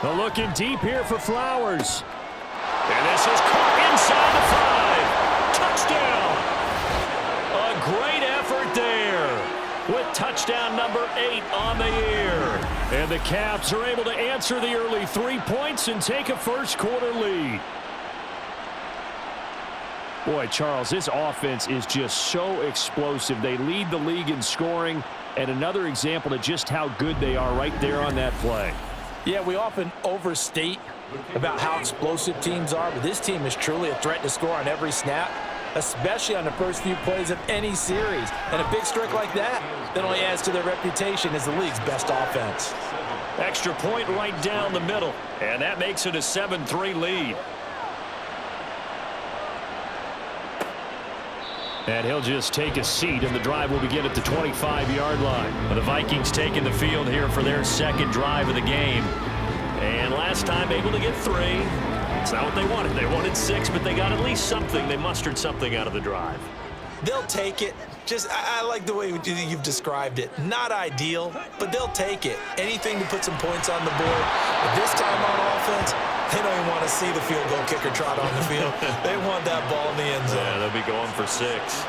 They're looking deep here for Flowers. And this is caught inside the 5. Touchdown. A great effort there with touchdown number 8 on the year. And the Caps are able to answer the early 3 points and take a first-quarter lead. Boy, Charles, this offense is just so explosive. They lead the league in scoring, and another example of just how good they are right there on that play. Yeah, we often overstate about how explosive teams are, but this team is truly a threat to score on every snap, especially on the first few plays of any series. And a big streak like that only adds to their reputation as the league's best offense. Extra point right down the middle, and that makes it a 7-3 lead. And he'll just take a seat, and the drive will begin at the 25-yard line. The Vikings taking the field here for their second drive of the game. And last time able to get 3. It's not what they wanted. They wanted 6, but they got at least something. They mustered something out of the drive. They'll take it. I like the way you've described it. Not ideal, but they'll take it. Anything to put some points on the board. But this time on offense, they don't even want to see the field goal kicker trot on the field. They want that ball in the end zone. Yeah, they'll be going for 6.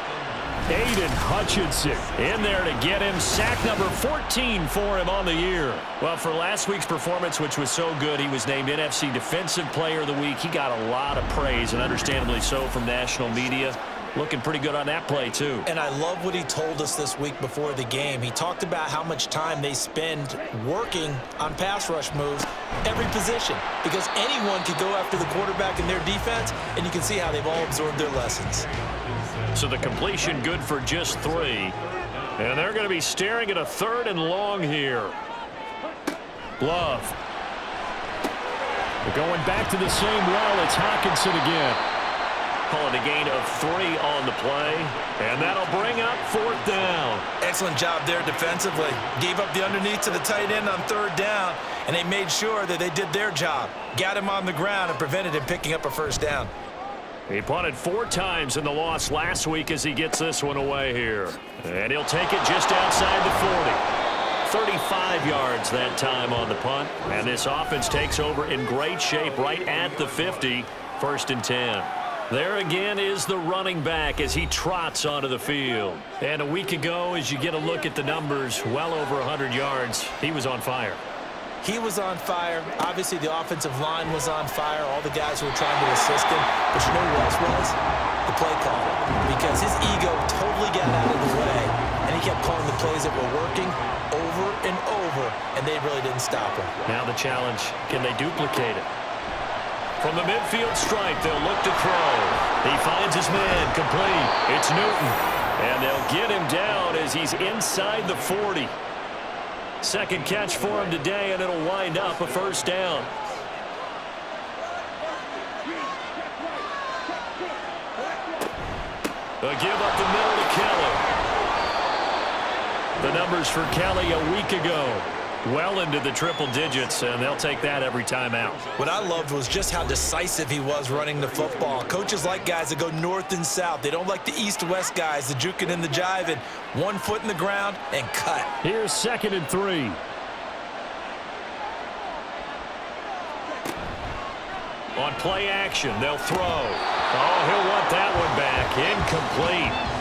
Aiden Hutchinson in there to get him. Sack number 14 for him on the year. Well, for last week's performance, which was so good, he was named NFC Defensive Player of the Week. He got a lot of praise, and understandably so, from national media. Looking pretty good on that play, too. And I love what he told us this week before the game. He talked about how much time they spend working on pass rush moves, every position, because anyone could go after the quarterback in their defense, and you can see how they've all absorbed their lessons. So the completion good for just 3. And they're going to be staring at a 3rd and long here. Glove. They're going back to the same well. It's Hockenson again. Calling a gain of 3 on the play. And that'll bring up 4th down. Excellent job there defensively. Gave up the underneath to the tight end on 3rd down, and they made sure that they did their job. Got him on the ground and prevented him picking up a 1st down. He punted 4 times in the loss last week as he gets this one away here. And he'll take it just outside the 40. 35 yards that time on the punt. And this offense takes over in great shape right at the 50. 1st and 10. There again is the running back as he trots onto the field. And a week ago, as you get a look at the numbers, well over 100 yards, he was on fire. He was on fire. Obviously, the offensive line was on fire. All the guys who were trying to assist him. But you know who else was? The play caller. Because his ego totally got out of the way. And he kept calling the plays that were working over and over. And they really didn't stop him. Now the challenge, can they duplicate it? From the midfield stripe, they'll look to throw. He finds his man, complete. It's Newton. And they'll get him down as he's inside the 40. Second catch for him today, and it'll wind up a 1st down. A give up the middle to Kelly. The numbers for Kelly a week ago. Well into the triple digits, and they'll take that every time out. What I loved was just how decisive he was running the football. Coaches like guys that go north and south. They don't like the east-west guys, the juking and the jiving. 1 foot in the ground and cut. Here's 2nd and 3. On play action, they'll throw. Oh, he'll want that one back. Incomplete.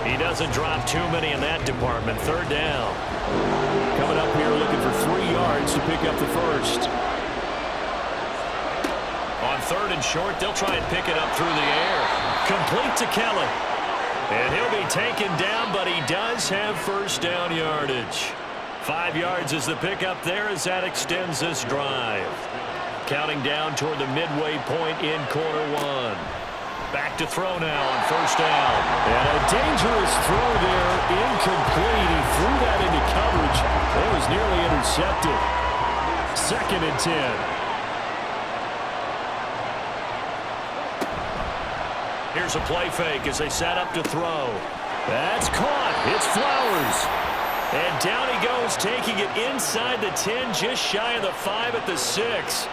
He doesn't drop too many in that department. 3rd down. Coming up here looking for 3 yards to pick up the 1st. On 3rd and short, they'll try and pick it up through the air. Complete to Kelly. And he'll be taken down, but he does have 1st down yardage. 5 yards is the pickup there as that extends this drive. Counting down toward the midway point in quarter 1. Back to throw now on 1st down. And a dangerous throw there, incomplete. He threw that into coverage. It was nearly intercepted. 2nd and 10. Here's a play fake as they set up to throw. That's caught. It's Flowers. And down he goes, taking it inside the 10, just shy of the 5 at the 6.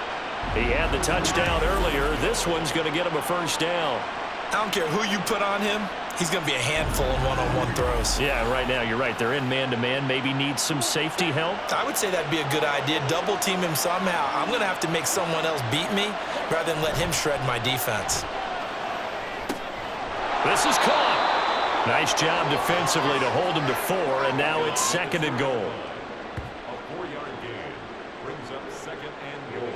He had the touchdown earlier. This one's going to get him a 1st down. I don't care who you put on him. He's going to be a handful in one-on-one throws. Yeah, right now, you're right. They're in man-to-man. Maybe need some safety help. I would say that'd be a good idea. Double team him somehow. I'm going to have to make someone else beat me rather than let him shred my defense. This is caught. Nice job defensively to hold him to 4, and now it's 2nd and goal. A 4-yard gain brings up 2nd and goal.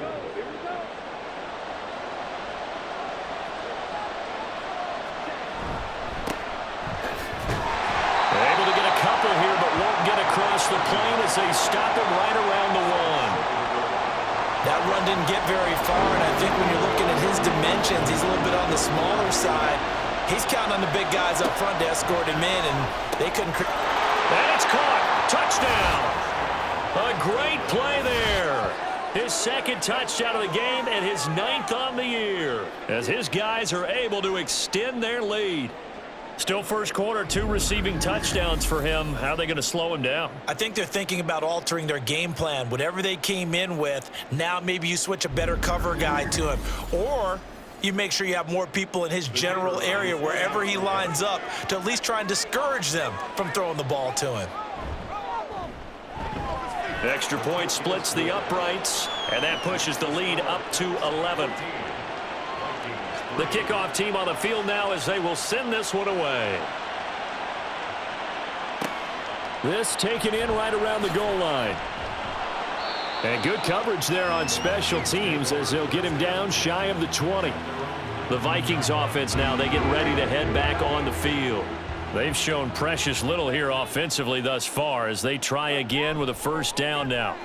They're able to get a couple here, but won't get across the plane as they stop him right around the 1. That run didn't get very far, and I think when you're looking at his dimensions, he's a little bit on the smaller side. He's counting on the big guys up front to escort him in, and they couldn't. And it's caught. Touchdown. A great play there. His 2nd touchdown of the game and his 9th on the year, as his guys are able to extend their lead. Still first quarter, 2 receiving touchdowns for him. How are they going to slow him down? I think they're thinking about altering their game plan. Whatever they came in with, now maybe you switch a better cover guy to him. Or you make sure you have more people in his general area wherever he lines up to at least try and discourage them from throwing the ball to him. Extra point splits the uprights, and that pushes the lead up to 11. The kickoff team on the field now as they will send this one away. This taken in right around the goal line. And good coverage there on special teams as they'll get him down shy of the 20. The Vikings offense now, they get ready to head back on the field. They've shown precious little here offensively thus far as they try again with a first down now.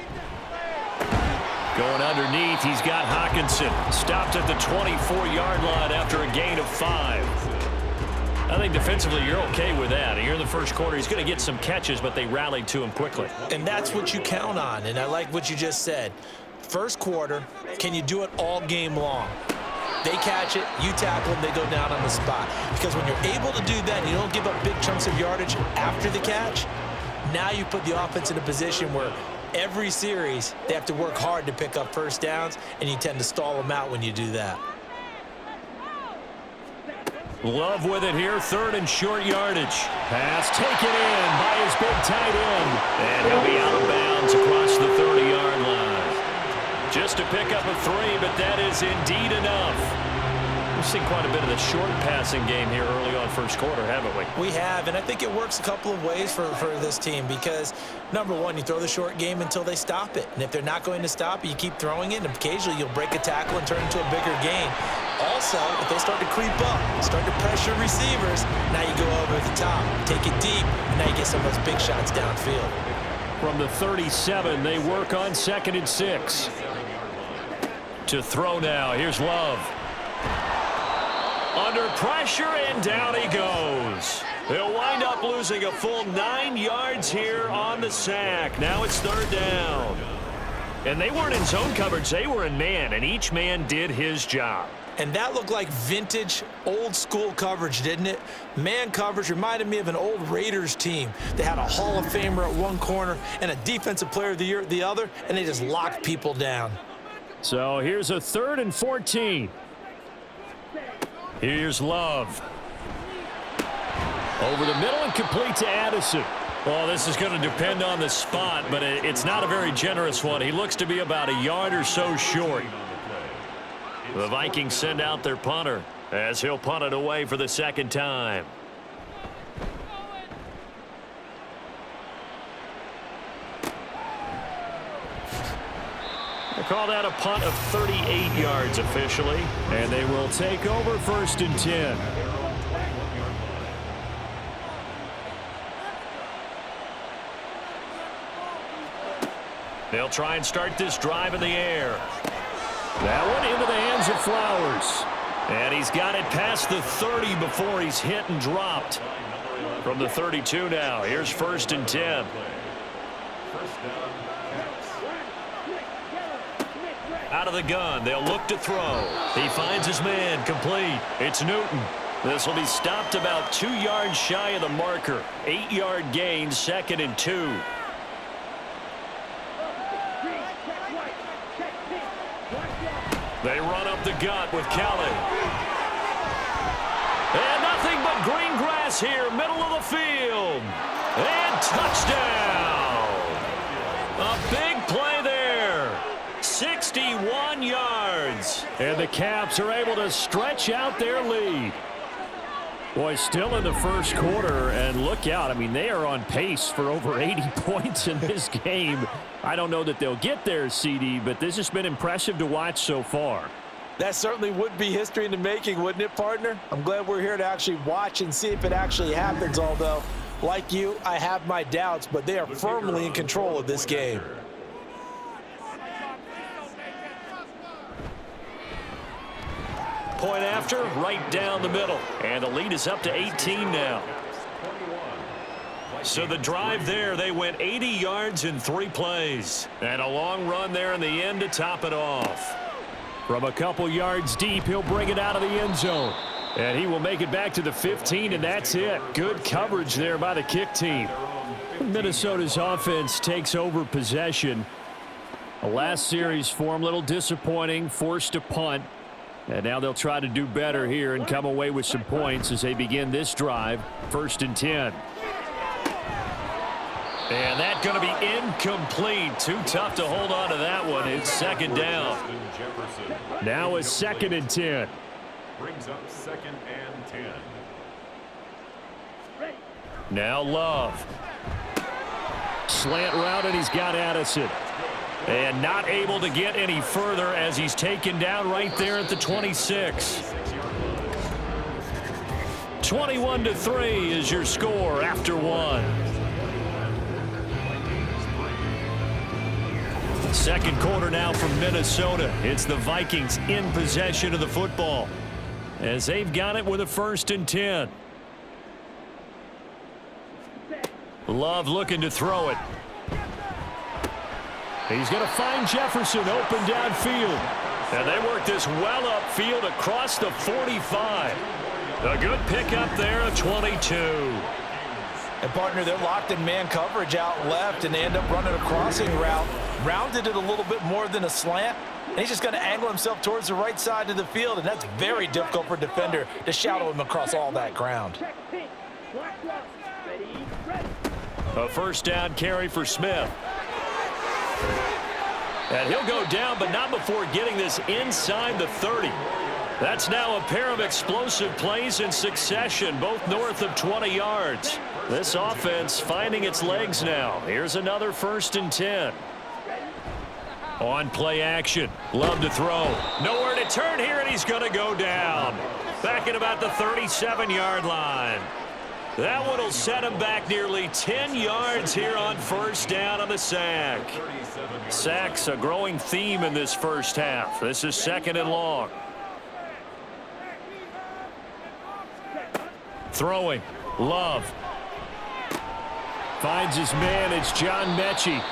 Going underneath, he's got Hawkinson. Stopped at the 24-yard line after a gain of 5. I think defensively you're okay with that. Here in the first quarter, he's going to get some catches, but they rallied to him quickly. And that's what you count on, and I like what you just said. First quarter, can you do it all game long? They catch it, you tackle them, they go down on the spot. Because when you're able to do that and you don't give up big chunks of yardage after the catch, now you put the offense in a position where every series they have to work hard to pick up first downs, and you tend to stall them out when you do that. Love with it here, 3rd and short yardage. Pass taken in by his big tight end. And he'll be out of bounds across the 30-yard line. Just to pick up a 3, but that is indeed enough. We've seen quite a bit of the short passing game here early on first quarter, haven't we? We have, and I think it works a couple of ways for this team because, number one, you throw the short game until they stop it. And if they're not going to stop it, you keep throwing it, and occasionally you'll break a tackle and turn it into a bigger gain. Also, if they start to creep up, start to pressure receivers, now you go over the top, take it deep, and now you get some of those big shots downfield. From the 37, they work on 2nd and 6. To throw now, here's Love. Under pressure, and down he goes. They'll wind up losing a full 9 yards here on the sack. Now it's 3rd down. And they weren't in zone coverage, they were in man, and each man did his job. And that looked like vintage, old-school coverage, didn't it? Man coverage reminded me of an old Raiders team. They had a Hall of Famer at one corner and a Defensive Player of the Year at the other, and they just locked people down. So here's a 3rd and 14. Here's Love. Over the middle and complete to Addison. Well, this is going to depend on the spot, but it's not a very generous one. He looks to be about a yard or so short. The Vikings send out their punter as he'll punt it away for the 2nd time. They call that a punt of 38 yards officially, and they will take over 1st and 10. They'll try and start this drive in the air. That one into the hands of Flowers. And he's got it past the 30 before he's hit and dropped. From the 32 now, here's 1st and 10. Out of the gun, they'll look to throw. He finds his man, complete. It's Newton. This will be stopped about 2 yards shy of the marker. 8-yard gain, 2nd and 2. They run up the gut with Kelly. And nothing Nothing but green grass here, middle of the field. And touchdown. A big play there. 61 yards. And the Caps are able to stretch out their lead. Boy, still in the first quarter, and look out. I mean, they are on pace for over 80 points in this game. I don't know that they'll get there, CD, but this has been impressive to watch so far. That certainly would be history in the making, wouldn't it, partner? I'm glad we're here to actually watch and see if it actually happens, although, like you, I have my doubts, but they are firmly in control of this game. Point after, right down the middle. And the lead is up to 18 now. So the drive there, they went 80 yards in 3 plays. And a long run there in the end to top it off. From a couple yards deep, he'll bring it out of the end zone. And he will make it back to the 15, and that's it. Good coverage there by the kick team. Minnesota's offense takes over possession. The last series for him, a little disappointing, forced a punt. And now they'll try to do better here and come away with some points as they begin this drive. 1st and 10. And that's going to be incomplete. Too tough to hold on to that one. It's 2nd down. Now it's 2nd and 10. Brings up 2nd and 10. Now Love. Slant route, and he's got Addison. And not able to get any further as he's taken down right there at the 26. 21-3 is your score after 1. Second quarter now from Minnesota. It's the Vikings in possession of the football as they've got it with a 1st and 10. Love looking to throw it. He's going to find Jefferson open downfield. And they work this well upfield across the 45. A good pickup there at 22. And, partner, they're locked in man coverage out left, and they end up running a crossing route. Rounded it a little bit more than a slant. And he's just going to angle himself towards the right side of the field, and that's very difficult for a defender to shadow him across all that ground. A 1st down carry for Smith. And he'll go down, but not before getting this inside the 30. That's now a pair of explosive plays in succession, both north of 20 yards. This offense finding its legs now. Here's another 1st and 10. On play action. Love to throw. Nowhere to turn here, and he's going to go down. Back at about the 37-yard line. That one will set him back nearly 10 yards here on 1st down on the sack. Sacks a growing theme in this first half. This is 2nd and long. Throwing. Love. Finds his man. It's John Mechie.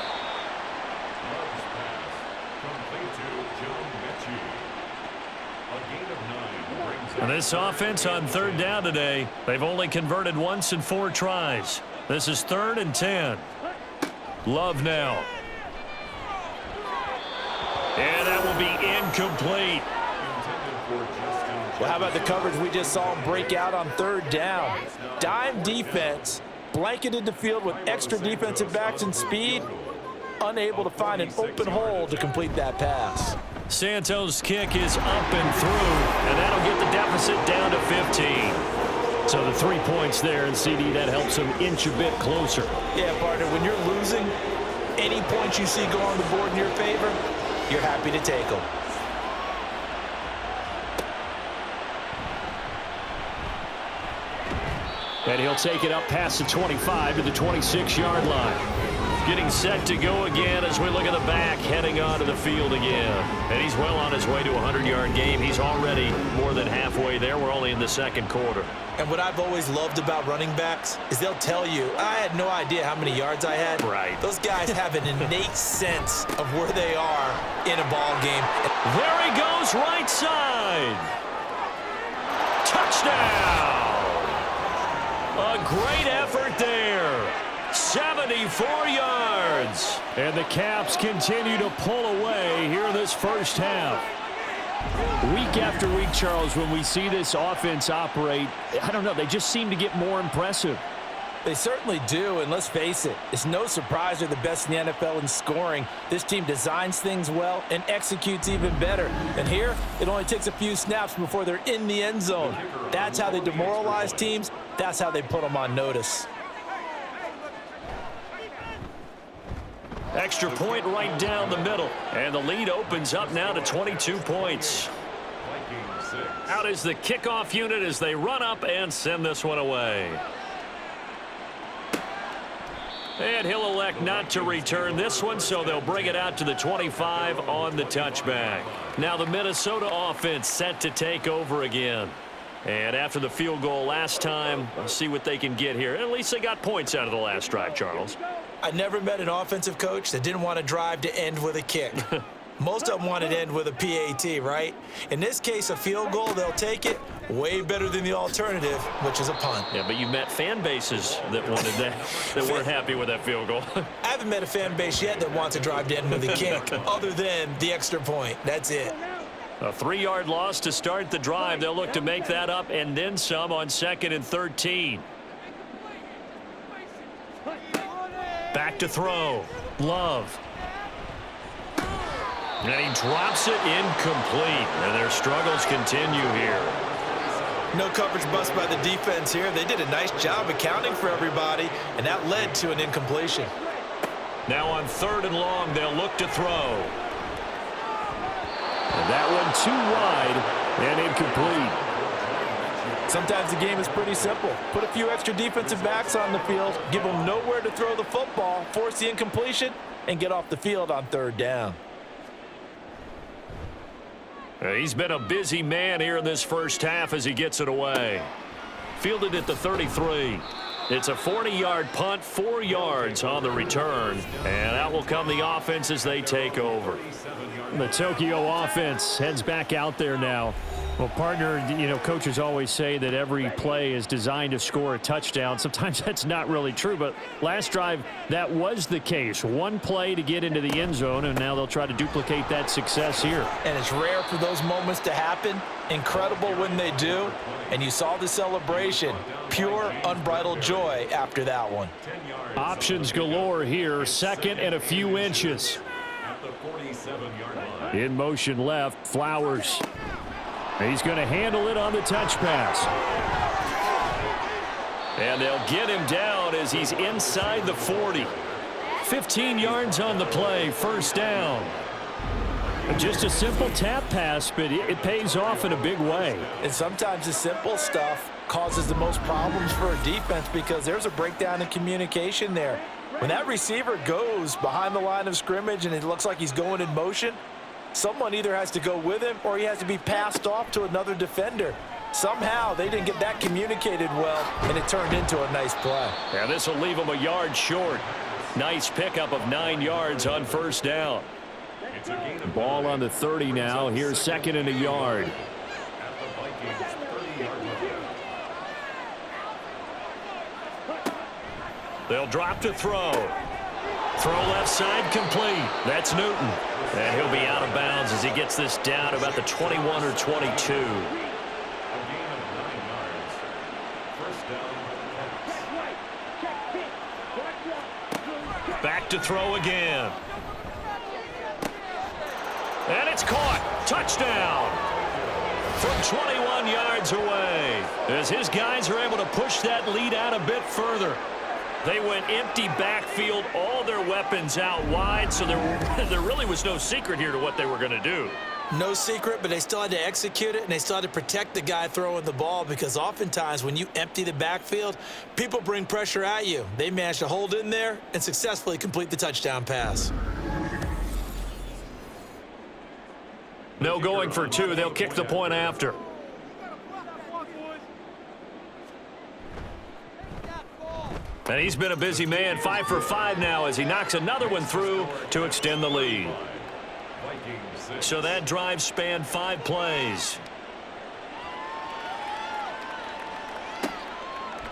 And this offense on 3rd down today, they've only converted once in 4 tries. This is 3rd and 10. Love now. And that will be incomplete. Well, how about the coverage we just saw him break out on 3rd down? Dime defense, blanketed the field with extra defensive backs and speed, unable to find an open hole to complete that pass. Santos' kick is up and through, and that'll get the deficit down to 15. So the 3 points there, and CD, that helps him inch a bit closer. Yeah, partner, when you're losing, any points you see go on the board in your favor, you're happy to take them. And he'll take it up past the 25 to the 26-yard line. Getting set to go again as we look at the back, heading onto the field again. And he's well on his way to a 100-yard game. He's already more than halfway there. We're only in the 2nd quarter. And what I've always loved about running backs is they'll tell you, I had no idea how many yards I had. Right. Those guys have an innate sense of where they are in a ball game. There he goes, right side. Touchdown. A great effort there. 74 yards. And the Caps continue to pull away here in this first half. Week after week, Charles, when we see this offense operate, I don't know, they just seem to get more impressive. They certainly do, and let's face it, it's no surprise they're the best in the NFL in scoring. This team designs things well and executes even better. And here, it only takes a few snaps before they're in the end zone. That's how they demoralize teams. That's how they put them on notice. Extra point right down the middle, and the lead opens up now to 22 points. Out is the kickoff unit as they run up and send this one away. And he'll elect not to return this one, so they'll bring it out to the 25 on the touchback. Now the Minnesota offense set to take over again. And after the field goal last time, let's see what they can get here. At least they got points out of the last drive, Charles. I never met an offensive coach that didn't want to drive to end with a kick. Most of them want it to end with a PAT, right? In this case, a field goal, they'll take it. Way better than the alternative, which is a punt. Yeah, but you met fan bases that wanted that, that weren't happy with that field goal. I haven't met a fan base yet that wants to drive to end with a kick, other than the extra point. That's it. A 3-yard loss to start the drive. They'll look to make that up and then some on 2nd and 13. Back to throw. Love. And he drops it incomplete. And their struggles continue here. No coverage bust by the defense here. They did a nice job accounting for everybody, and that led to an incompletion. Now on 3rd and long, they'll look to throw. And that one too wide and incomplete. Sometimes the game is pretty simple. Put a few extra defensive backs on the field, give them nowhere to throw the football, force the incompletion, and get off the field on 3rd down. He's been a busy man here in this first half as he gets it away. Fielded at the 33. It's a 40-yard punt, 4 yards on the return. And out will come the offense as they take over. The Tokyo offense heads back out there now. Well, partner, you know, coaches always say that every play is designed to score a touchdown. Sometimes that's not really true, but last drive, that was the case. One play to get into the end zone, and now they'll try to duplicate that success here. And it's rare for those moments to happen. Incredible when they do. And you saw the celebration. Pure, unbridled joy after that one. Options galore here. 2nd and a few inches. In motion left, Flowers. He's going to handle it on the touch pass. And they'll get him down as he's inside the 40. 15 yards on the play, 1st down. Just a simple tap pass, but it pays off in a big way. And sometimes the simple stuff causes the most problems for a defense because there's a breakdown in communication there. When that receiver goes behind the line of scrimmage and it looks like he's going in motion, someone either has to go with him or he has to be passed off to another defender. Somehow they didn't get that communicated well, and it turned into a nice play. Yeah, this will leave him a yard short. Nice pickup of 9 yards on 1st down. Ball on the 30 now. Here's 2nd and a yard. They'll drop to throw. Throw left side complete. That's Newton. And he'll be out of bounds as he gets this down about the 21 or 22. Back to throw again. And it's caught. Touchdown. From 21 yards away. As his guys are able to push that lead out a bit further. They went empty backfield, all their weapons out wide, so there really was no secret here to what they were going to do. No secret, but they still had to execute it, and they still had to protect the guy throwing the ball because oftentimes when you empty the backfield, people bring pressure at you. They managed to hold in there and successfully complete the touchdown pass. No going for 2. They'll kick the point after. And he's been a busy man, 5 for 5 now as he knocks another one through to extend the lead. So that drive spanned 5 plays.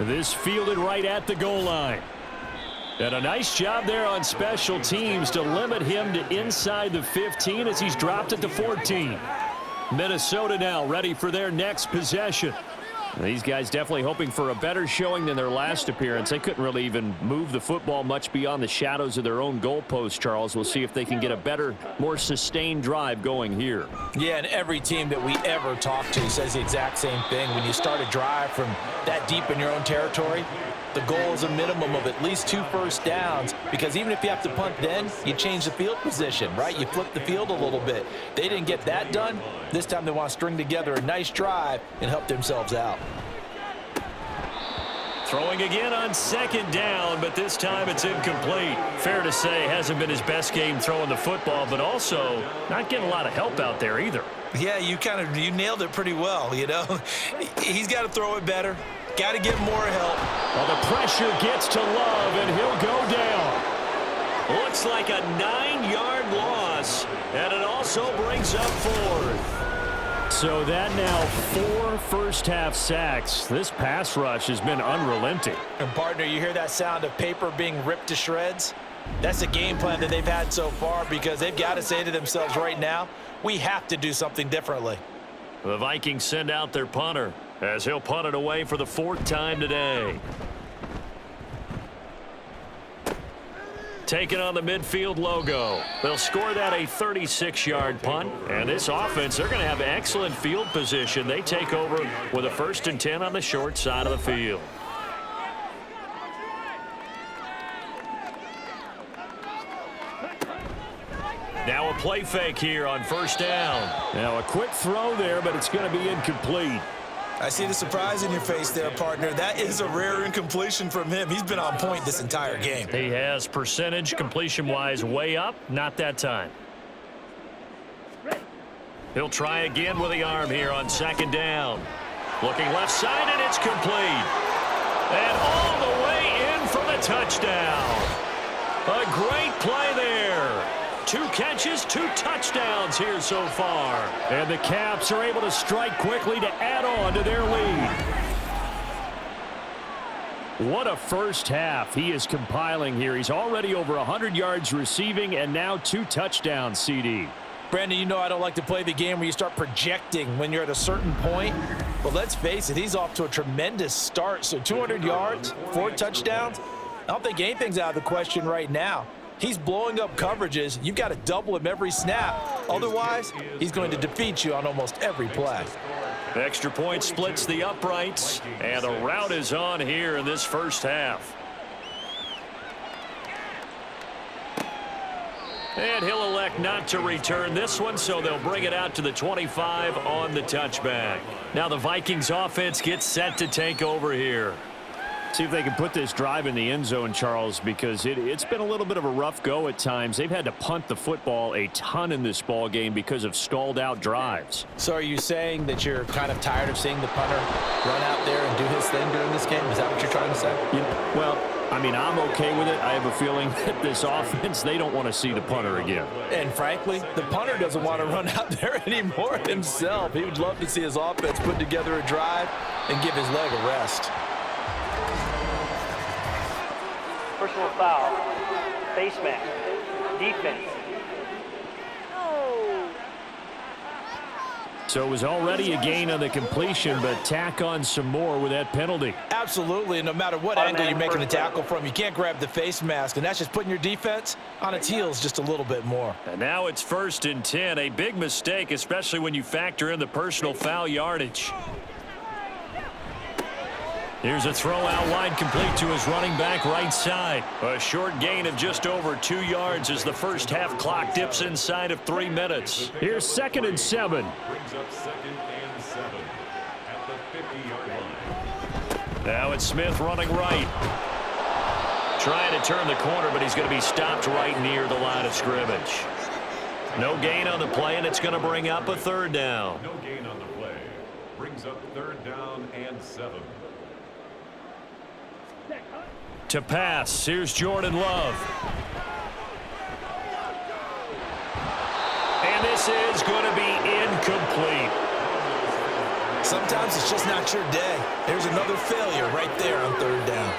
This fielded right at the goal line. And a nice job there on special teams to limit him to inside the 15 as he's dropped it to 14. Minnesota now ready for their next possession. These guys definitely hoping for a better showing than their last appearance. They couldn't really even move the football much beyond the shadows of their own goalpost, Charles. We'll see if they can get a better, more sustained drive going here. Yeah, and every team that we ever talk to says the exact same thing. When you start a drive from that deep in your own territory, the goal is a minimum of at least 2 first downs, because even if you have to punt then, you change the field position, right? You flip the field a little bit. They didn't get that done. This time they want to string together a nice drive and help themselves out. Throwing again on 2nd down, but this time it's incomplete. Fair to say, hasn't been his best game throwing the football, but also not getting a lot of help out there either. Yeah, you nailed it pretty well, you know. He's got to throw it better. Got to get more help. Well, the pressure gets to Love, and he'll go down. Looks like a 9-yard loss, and it also brings up 4th. So that now 4 first-half sacks. This pass rush has been unrelenting. And, partner, you hear that sound of paper being ripped to shreds? That's a game plan that they've had so far, because they've got to say to themselves right now, we have to do something differently. The Vikings send out their punter, as he'll punt it away for the 4th time today. Taking on the midfield logo. They'll score that a 36-yard punt. And this offense, they're going to have excellent field position. They take over with a 1st and 10 on the short side of the field. Now a play fake here on 1st down. Now a quick throw there, but it's going to be incomplete. I see the surprise in your face there, partner. That is a rare incompletion from him. He's been on point this entire game. He has percentage completion-wise way up. Not that time. He'll try again with the arm here on 2nd down. Looking left side, and it's complete. And all the way in for the touchdown. A great play there. 2 catches, 2 touchdowns here so far. And the Caps are able to strike quickly to add on to their lead. What a first half he is compiling here. He's already over 100 yards receiving and now 2 touchdowns, CD. Brandon, you know I don't like to play the game where you start projecting when you're at a certain point. But let's face it, he's off to a tremendous start. So 200 yards, 4 touchdowns. I don't think anything's out of the question right now. He's blowing up coverages. You've got to double him every snap. Otherwise, he's going to defeat you on almost every play. Extra point splits the uprights, and the route is on here in this first half. And he'll elect not to return this one, so they'll bring it out to the 25 on the touchback. Now the Vikings offense gets set to take over here. See if they can put this drive in the end zone, Charles, because it's been a little bit of a rough go at times. They've had to punt the football a ton in this ball game because of stalled out drives. So are you saying that you're kind of tired of seeing the punter run out there and do his thing during this game? Is that what you're trying to say? Well, I mean, I'm okay with it. I have a feeling that this offense, they don't want to see the punter again. And frankly, the punter doesn't want to run out there anymore himself. He would love to see his offense put together a drive and give his leg a rest. Personal foul, face mask, defense. So it was already a gain on the completion, but tack on some more with that penalty. Absolutely. No matter what angle you're making a tackle from, you can't grab the face mask, and that's just putting your defense on its heels just a little bit more. And now it's 1st and 10, a big mistake, especially when you factor in the personal foul yardage. Here's a throw out wide, complete to his running back right side. A short gain of just over 2 yards as the first half clock dips inside of 3 minutes. Here's 2nd and 7. Brings up 2nd and 7 at the 50-yard line. Now it's Smith running right. Trying to turn the corner, but he's going to be stopped right near the line of scrimmage. No gain on the play, and it's going to bring up a 3rd down. No gain on the play. Brings up 3rd down and 7. To pass, here's Jordan Love. And this is going to be incomplete. Sometimes it's just not your day. There's another failure right there on 3rd down.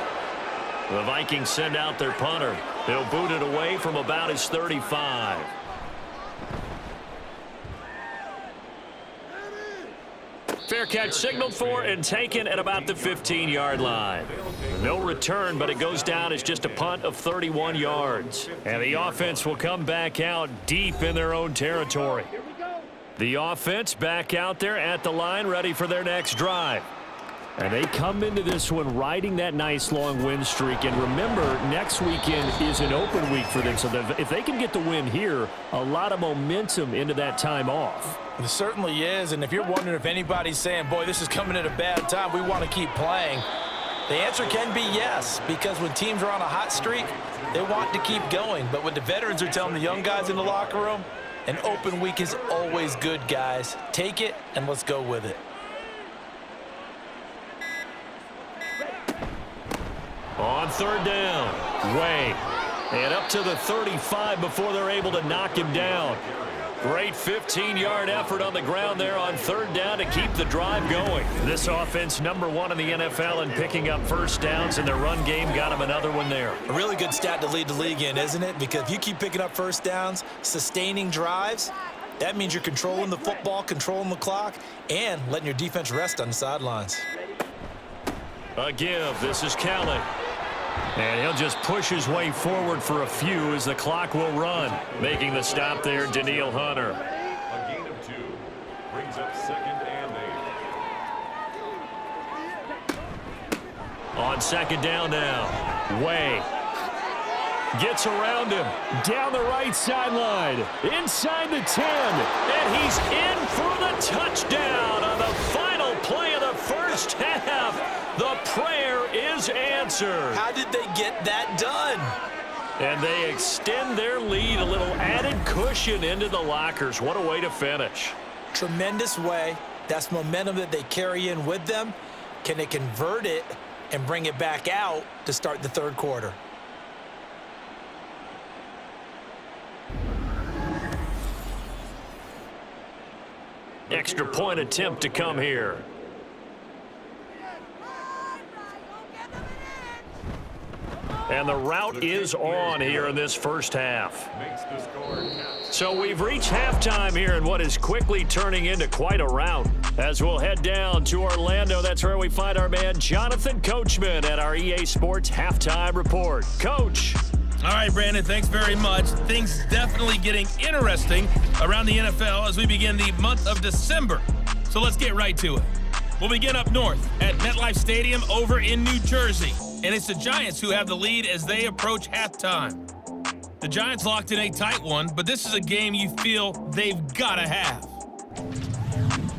The Vikings send out their punter. He'll boot it away from about his 35. Fair catch signaled for and taken at about the 15-yard line. No return, but it goes down as just a punt of 31 yards. And the offense will come back out deep in their own territory. The offense back out there at the line, ready for their next drive. And they come into this one riding that nice long win streak. And remember, next weekend is an open week for them. So if they can get the win here, a lot of momentum into that time off. It certainly is. And if you're wondering if anybody's saying, boy, this is coming at a bad time, we want to keep playing, the answer can be yes. Because when teams are on a hot streak, they want to keep going. But what the veterans are telling the young guys in the locker room, an open week is always good, guys. Take it and let's go with it. On third down, Way. And up to the 35 before they're able to knock him down. Great 15-yard effort on the ground there on third down to keep the drive going. This offense, #1 in the NFL in picking up first downs, and their run game got them another one there. A really good stat to lead the league in, isn't it? Because if you keep picking up first downs, sustaining drives, that means you're controlling the football, controlling the clock, and letting your defense rest on the sidelines. A give. This is Kelly. And he'll just push his way forward for a few as the clock will run. Making the stop there, Daniil Hunter. A gain of 2 brings up 2nd and 8. On second down now, Way gets around him, down the right sideline, inside the 10, and he's in for the touchdown on the final play of the first half. The prayer is answered. How did they get that done? And they extend their lead, a little added cushion into the lockers. What a way to finish. Tremendous way. That's momentum that they carry in with them. Can they convert it and bring it back out to start the third quarter? Extra point attempt to come here. And the route is on here in this first half. Makes the score count. So we've reached halftime here in what is quickly turning into quite a rout. As we'll head down to Orlando, that's where we find our man Jonathan Coachman at our EA Sports Halftime Report. Coach. All right, Brandon, thanks very much. Things definitely getting interesting around the NFL as we begin the month of December. So let's get right to it. We'll begin up north at MetLife Stadium over in New Jersey. And it's the Giants who have the lead as they approach halftime. The Giants locked in a tight one, but this is a game you feel they've got to have.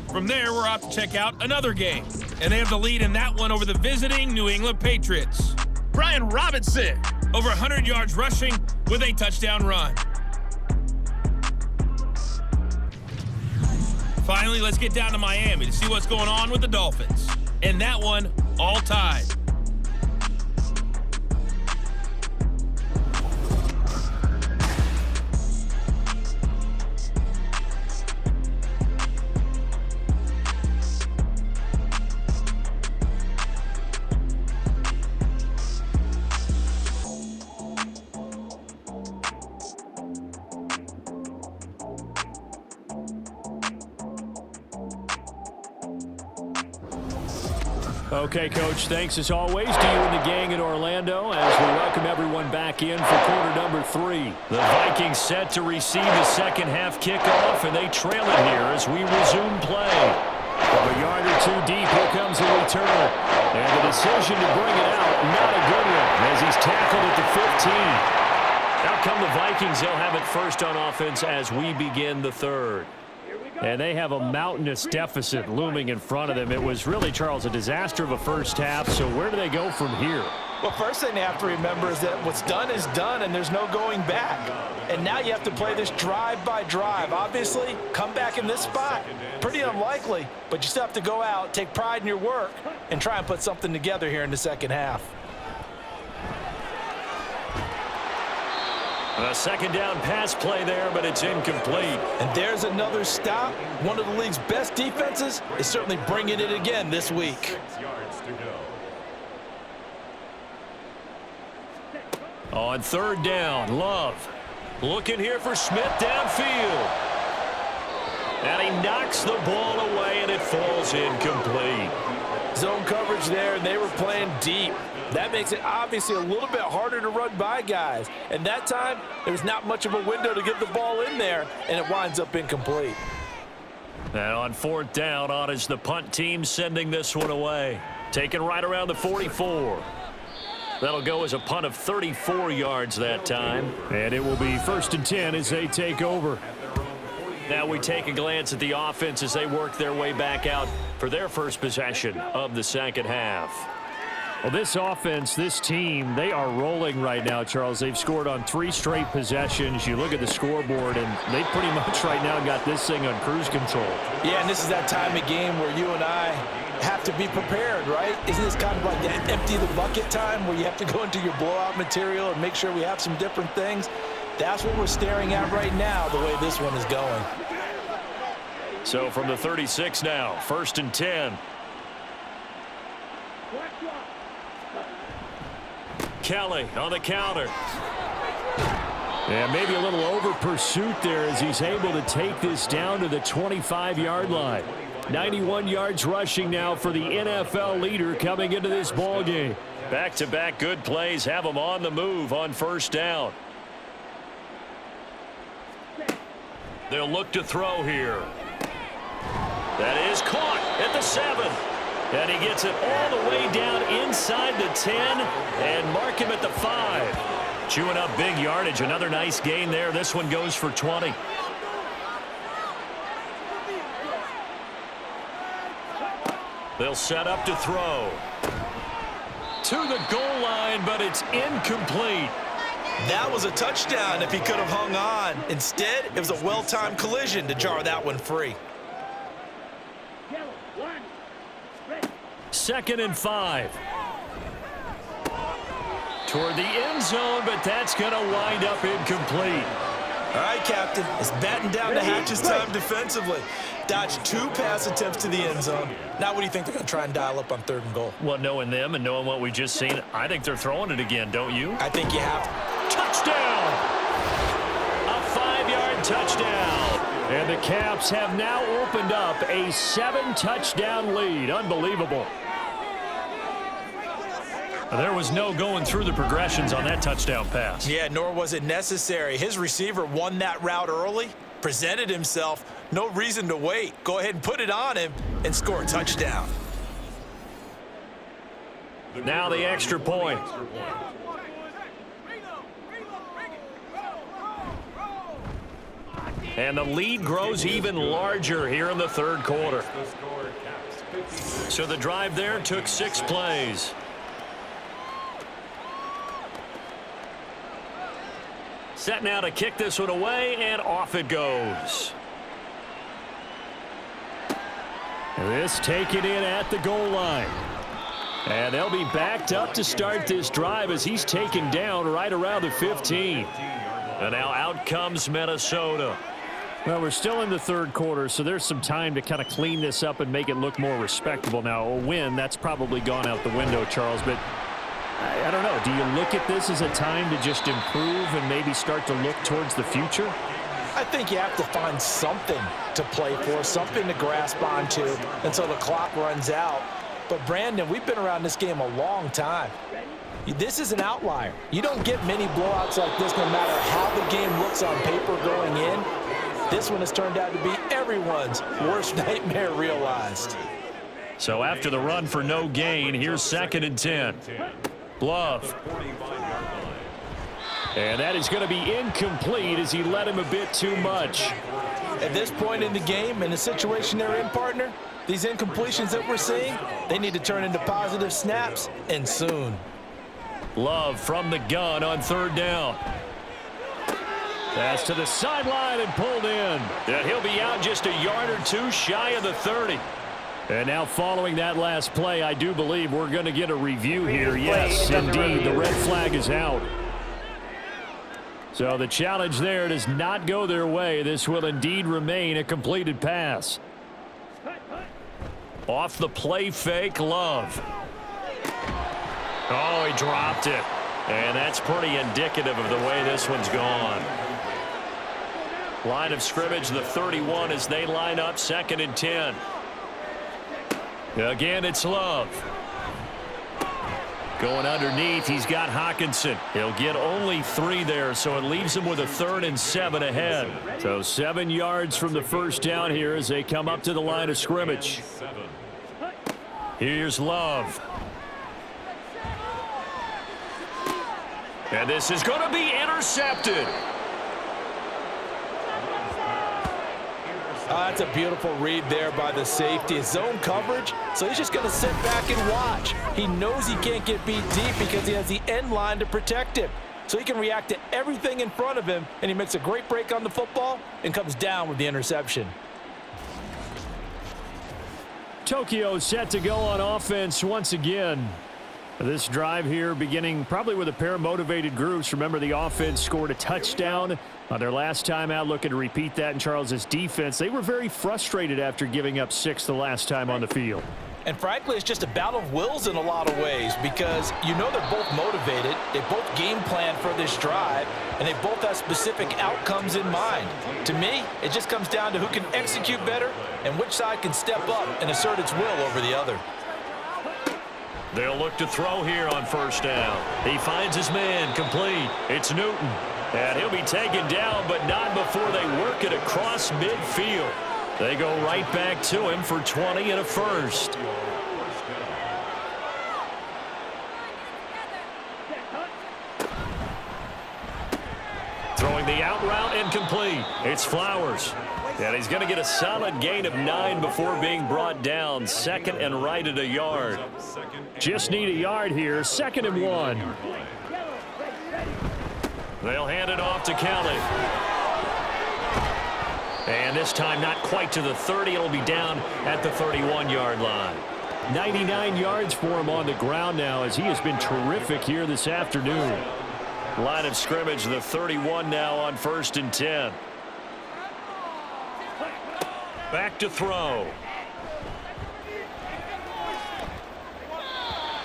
From there, we're off to check out another game. And they have the lead in that one over the visiting New England Patriots. Brian Robinson, over 100 yards rushing with a touchdown run. Finally, let's get down to Miami to see what's going on with the Dolphins. And that one, all tied. Okay, Coach, thanks as always to you and the gang in Orlando as we welcome everyone back in for quarter number 3. The Vikings set to receive the second half kickoff, and they trail it here as we resume play. From a yard or two deep, here comes the return. And the decision to bring it out, not a good one, as he's tackled at the 15. Out come the Vikings. They'll have it first on offense as we begin the third. And they have a mountainous deficit looming in front of them. It was really, Charles, a disaster of a first half. So where do they go from here? Well, first thing they have to remember is that what's done is done, and there's no going back. And now you have to play this drive by drive. Obviously, come back in this spot, pretty unlikely. But you still have to go out, take pride in your work, and try and put something together here in the second half. A second down pass play there, but it's incomplete. And there's another stop. One of the league's best defenses is certainly bringing it again this week. 6 yards to go. On third down, Love looking here for Smith downfield. And he knocks the ball away, and it falls incomplete. Zone coverage there, and they were playing deep. That makes it obviously a little bit harder to run by guys. And that time, there was not much of a window to get the ball in there, and it winds up incomplete. And on 4th down, on is the punt team sending this one away. Taken right around the 44. That'll go as a punt of 34 yards that time. And it will be 1st and 10 as they take over. Now we take a glance at the offense as they work their way back out for their first possession of the second half. Well, this offense, this team, they are rolling right now, Charles. They've scored on 3 straight possessions. You look at the scoreboard, and they pretty much right now got this thing on cruise control. Yeah, and this is that time of game where you and I have to be prepared, right? Isn't this kind of like that empty the bucket time where you have to go into your blowout material and make sure we have some different things? That's what we're staring at right now, the way this one is going. So from the 36 now, 1st and 10. Kelly on the counter. And maybe a little over pursuit there as he's able to take this down to the 25-yard line. 91 yards rushing now for the NFL leader coming into this ball game. Back-to-back good plays have them on the move on 1st down. They'll look to throw here. That is caught at the 7. And he gets it all the way down inside the 10 and mark him at the 5. Chewing up big yardage. Another nice gain there. This one goes for 20. They'll set up to throw. To the goal line, but it's incomplete. That was a touchdown if he could have hung on. Instead, it was a well-timed collision to jar that one free. 2nd and 5. Toward the end zone, but that's going to wind up incomplete. All right, Captain. It's batting down to Hatch's time defensively. Dodged 2 pass attempts to the end zone. Now what do you think they're going to try and dial up on 3rd and goal? Well, knowing them and knowing what we just seen, I think they're throwing it again, don't you? I think you have to. Touchdown! A 5-yard touchdown. And the Caps have now opened up a 7-touchdown lead. Unbelievable. There was no going through the progressions on that touchdown pass. Yeah, nor was it necessary. His receiver won that route early, presented himself, no reason to wait. Go ahead and put it on him and score a touchdown. Now the extra point. And the lead grows even larger here in the 3rd quarter. So the drive there took 6 plays. Set now to kick this one away, and off it goes. This taken in at the goal line. And they'll be backed up to start this drive as he's taken down right around the 15. And now out comes Minnesota. Well, we're still in the 3rd quarter, so there's some time to kind of clean this up and make it look more respectable. Now, a win, that's probably gone out the window, Charles, but I don't know. Do you look at this as a time to just improve and maybe start to look towards the future? I think you have to find something to play for, something to grasp onto until the clock runs out. But, Brandon, we've been around this game a long time. This is an outlier. You don't get many blowouts like this no matter how the game looks on paper going in. This one has turned out to be everyone's worst nightmare realized. So after the run for no gain, here's 2nd and 10. Love. And that is going to be incomplete as he led him a bit too much. At this point in the game, in the situation they're in, partner, these incompletions that we're seeing, they need to turn into positive snaps, and soon. Love from the gun on 3rd down. Pass to the sideline and pulled in. And he'll be out just a yard or 2 shy of the 30. And now following that last play, I do believe we're going to get a review here. Yes, indeed, the red flag is out. So the challenge there does not go their way. This will indeed remain a completed pass. Off the play fake, Love. Oh, he dropped it. And that's pretty indicative of the way this one's gone. Line of scrimmage, the 31 as they line up 2nd and 10. Again, it's Love. Going underneath, he's got Hockenson. He'll get only 3 there, so it leaves him with a 3rd and 7 ahead. So 7 yards from the first down here as they come up to the line of scrimmage. Here's Love. And this is going to be intercepted. That's a beautiful read there by the safety. It's zone coverage, so he's just going to sit back and watch. He knows he can't get beat deep because he has the end line to protect him. So he can react to everything in front of him, and he makes a great break on the football and comes down with the interception. Tokyo set to go on offense once again. This drive here beginning probably with a pair of motivated groups. Remember, the offense scored a touchdown on their last time out. Looking to repeat that in Charles's defense. They were very frustrated after giving up 6 the last time on the field. And frankly, it's just a battle of wills in a lot of ways because you know they're both motivated. They both game plan for this drive, and they both have specific outcomes in mind. To me, it just comes down to who can execute better and which side can step up and assert its will over the other. They'll look to throw here on first down. He finds his man complete. It's Newton. And he'll be taken down, but not before they work it across midfield. They go right back to him for 20 and a first. Throwing the out route incomplete. It's Flowers. And he's going to get a solid gain of 9 before being brought down. 2nd and right at a yard. Just need a yard here. 2nd and 1. They'll hand it off to Kelly. And this time not quite to the 30. It'll be down at the 31-yard line. 99 yards for him on the ground now as he has been terrific here this afternoon. Line of scrimmage, the 31 now on 1st and 10. Back to throw.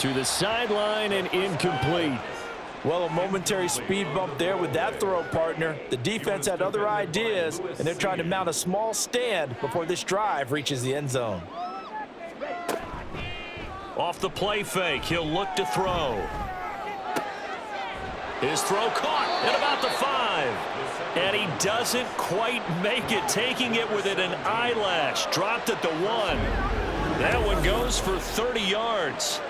To the sideline and incomplete. Well, a momentary speed bump there with that throw, partner. The defense had other ideas, and they're trying to mount a small stand before this drive reaches the end zone. Off the play fake, he'll look to throw. His throw caught at about the 5. And he doesn't quite make it, taking it within an eyelash. Dropped at the 1. That one goes for 30 yards.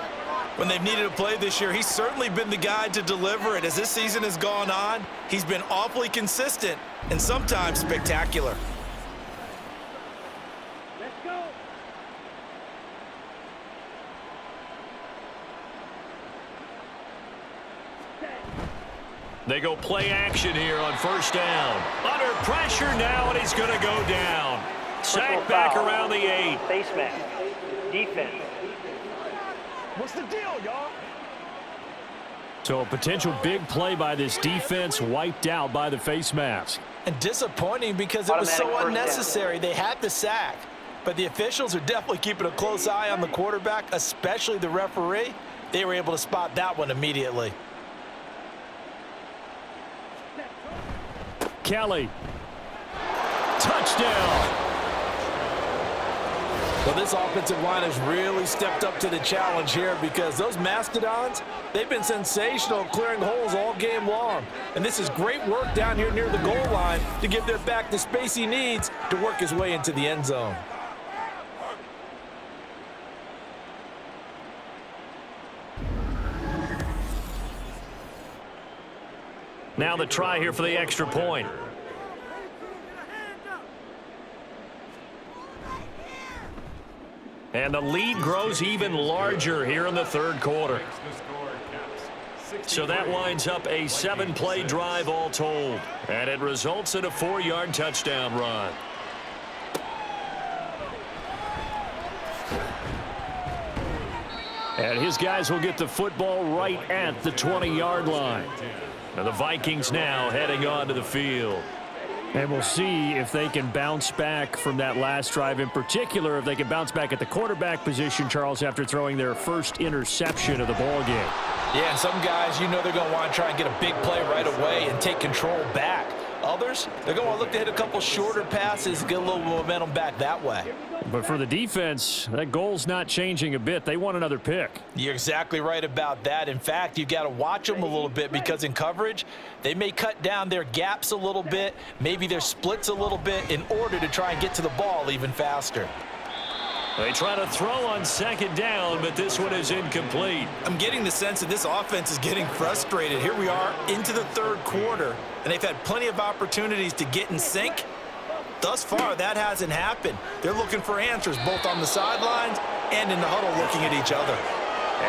When they've needed a play this year, he's certainly been the guy to deliver it. As this season has gone on, he's been awfully consistent and sometimes spectacular. Let's go. They go play action here on first down. Under pressure now, and he's going to go down. Sack back around the 8. Face mask. Defense. What's the deal, y'all? So a potential big play by this defense wiped out by the face mask. And disappointing because it was so Automatic first unnecessary. They had the sack. But the officials are definitely keeping a close eye on the quarterback, especially the referee. They were able to spot that one immediately. Kelly. Touchdown. Well, this offensive line has really stepped up to the challenge here because those Mastodons, they've been sensational clearing holes all game long. And this is great work down here near the goal line to give their back the space he needs to work his way into the end zone. Now the try here for the extra point. And the lead grows even larger here in the third quarter. So that winds up a 7-play drive all told. And it results in a 4-yard touchdown run. And his guys will get the football right at the 20-yard line. And the Vikings now heading onto the field. And we'll see if they can bounce back from that last drive, in particular, if they can bounce back at the quarterback position, Charles, after throwing their first interception of the ball game. Yeah, and some guys, you know they're going to want to try and get a big play right away and take control back. Others, they're going to look to hit a couple shorter passes, get a little momentum back that way. But for the defense, that goal's not changing a bit. They want another pick. You're exactly right about that. In fact, you got to watch them a little bit because in coverage, they may cut down their gaps a little bit, maybe their splits a little bit in order to try and get to the ball even faster. They try to throw on second down, but this one is incomplete. I'm getting the sense that this offense is getting frustrated. Here we are into the third quarter, and they've had plenty of opportunities to get in sync. Thus far, that hasn't happened. They're looking for answers both on the sidelines and in the huddle looking at each other.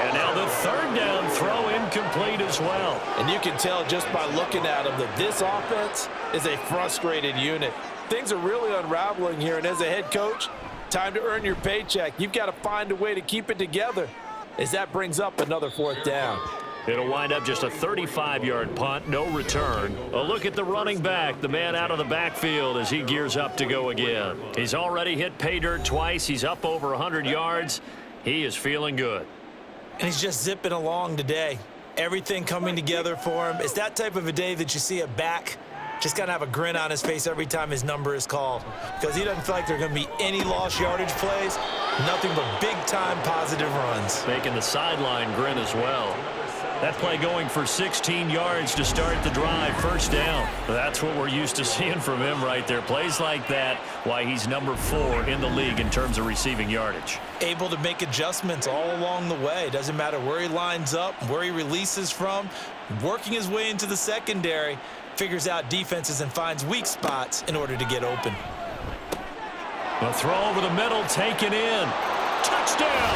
And now the third down throw incomplete as well. And you can tell just by looking at them that this offense is a frustrated unit. Things are really unraveling here, and as a head coach, time to earn your paycheck. You've got to find a way to keep it together as that brings up another fourth down. It'll wind up just a 35-yard punt, no return. A look at the running back, the man out of the backfield as he gears up to go again. He's already hit pay dirt twice. He's up over 100 yards. He is feeling good. And he's just zipping along today. Everything coming together for him. It's that type of a day that you see a back just got to have a grin on his face every time his number is called because he doesn't feel like there are going to be any lost yardage plays, nothing but big-time positive runs. Making the sideline grin as well. That play going for 16 yards to start the drive, first down. That's what we're used to seeing from him right there. Plays like that, why he's number 4 in the league in terms of receiving yardage. Able to make adjustments all along the way. Doesn't matter where he lines up, where he releases from, working his way into the secondary, figures out defenses and finds weak spots in order to get open. A throw over the middle, taken in. Touchdown!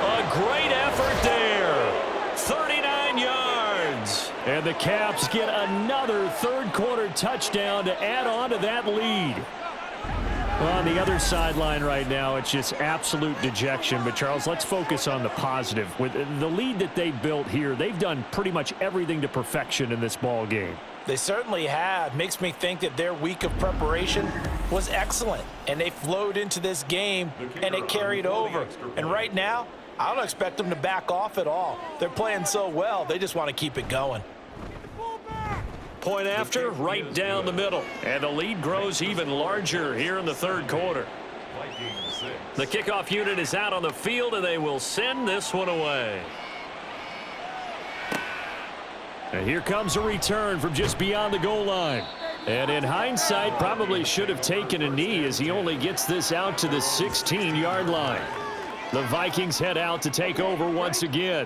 A great effort there. 39 yards. And the Caps get another third-quarter touchdown to add on to that lead. Well, on the other sideline right now, it's just absolute dejection. But, Charles, let's focus on the positive. With the lead that they built here, they've done pretty much everything to perfection in this ball game. They certainly have. Makes me think that their week of preparation was excellent. And they flowed into this game, and it carried over. And right now, I don't expect them to back off at all. They're playing so well, they just want to keep it going. Point after, right down the middle. And the lead grows even larger here in the third quarter. The kickoff unit is out on the field, and they will send this one away. And here comes a return from just beyond the goal line. And in hindsight, probably should have taken a knee as he only gets this out to the 16-yard line. The Vikings head out to take over once again.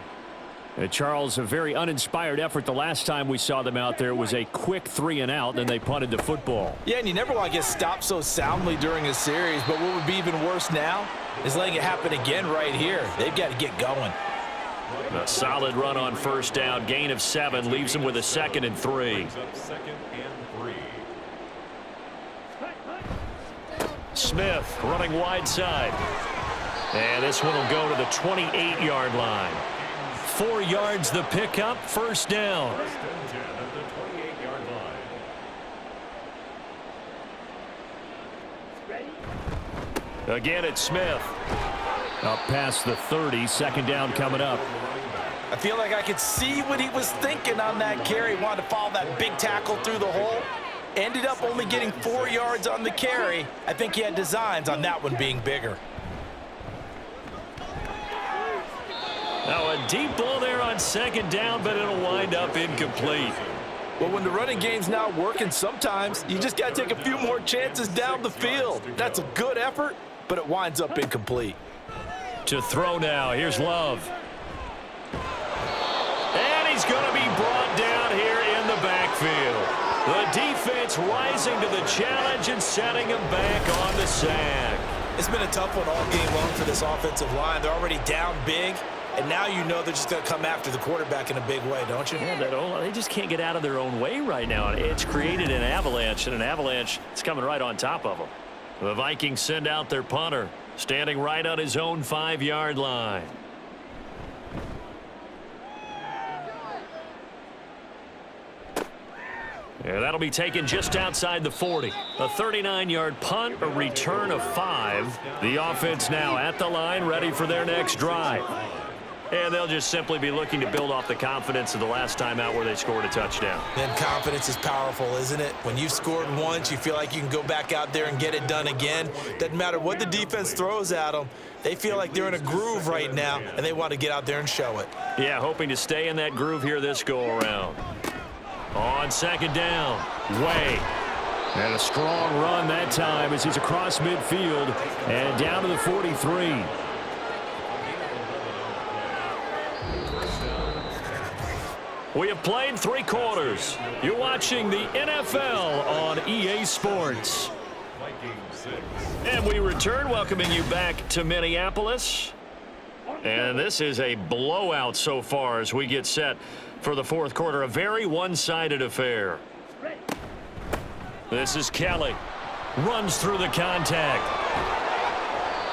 Charles, a very uninspired effort the last time we saw them out there was a quick 3-and-out, then they punted the football. Yeah, and you never want to get stopped so soundly during a series, but what would be even worse now is letting it happen again right here. They've got to get going. A solid run on first down, gain of 7, leaves them with a 2nd and 3. Smith running wide side. And this one will go to the 28-yard line. 4 yards the pickup, first down. Again, it's Smith. Up past the 30, second down coming up. I feel like I could see what he was thinking on that carry. Wanted to follow that big tackle through the hole. Ended up only getting 4 yards on the carry. I think he had designs on that one being bigger. Now a deep ball there on second down, but it'll wind up incomplete. Well, when the running game's not working, sometimes you just got to take a few more chances down the field. That's a good effort, but it winds up incomplete. To throw now, here's Love. And he's going to be brought down here in the backfield. The defense rising to the challenge and setting him back on the sack. It's been a tough one all game long for this offensive line. They're already down big, and now you know they're just going to come after the quarterback in a big way, don't you? Yeah, they just can't get out of their own way right now. It's created an avalanche, and an avalanche is coming right on top of them. The Vikings send out their punter, standing right on his own 5-yard line. Yeah, that'll be taken just outside the 40. A 39-yard punt, a return of 5. The offense now at the line, ready for their next drive. And they'll just simply be looking to build off the confidence of the last time out where they scored a touchdown. And confidence is powerful, isn't it? When you've scored once, you feel like you can go back out there and get it done again. Doesn't matter what the defense throws at them. They feel like they're in a groove right now, and they want to get out there and show it. Yeah, hoping to stay in that groove here this go-around. On second down, Way. And a strong run that time as he's across midfield and down to the 43. We have played 3 quarters. You're watching the NFL on EA Sports. And we return, welcoming you back to Minneapolis. And this is a blowout so far as we get set for the fourth quarter. A very one-sided affair. This is Kelly. Runs through the contact.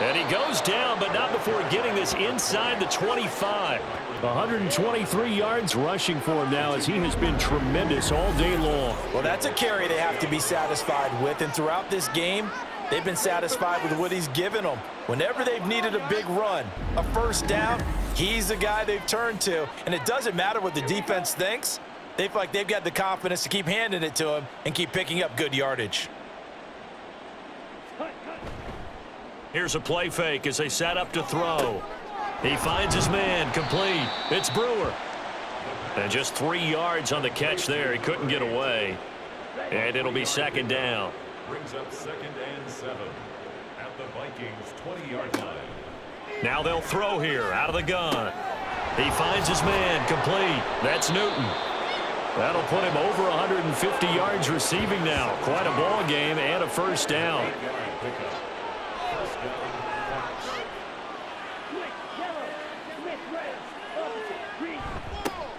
And he goes down, but not before getting this inside the 25. 123 yards rushing for him now as he has been tremendous all day long. Well, that's a carry they have to be satisfied with. And throughout this game, they've been satisfied with what he's given them. Whenever they've needed a big run, a first down, he's the guy they've turned to. And it doesn't matter what the defense thinks. They feel like they've got the confidence to keep handing it to him and keep picking up good yardage. Here's a play fake as they set up to throw. He finds his man, complete. It's Brewer. And just 3 yards on the catch there. He couldn't get away. And it'll be second down. Brings up 2nd and 7 at the Vikings 20-yard line. Now they'll throw here out of the gun. He finds his man, complete. That's Newton. That'll put him over 150 yards receiving now. Quite a ball game and a first down.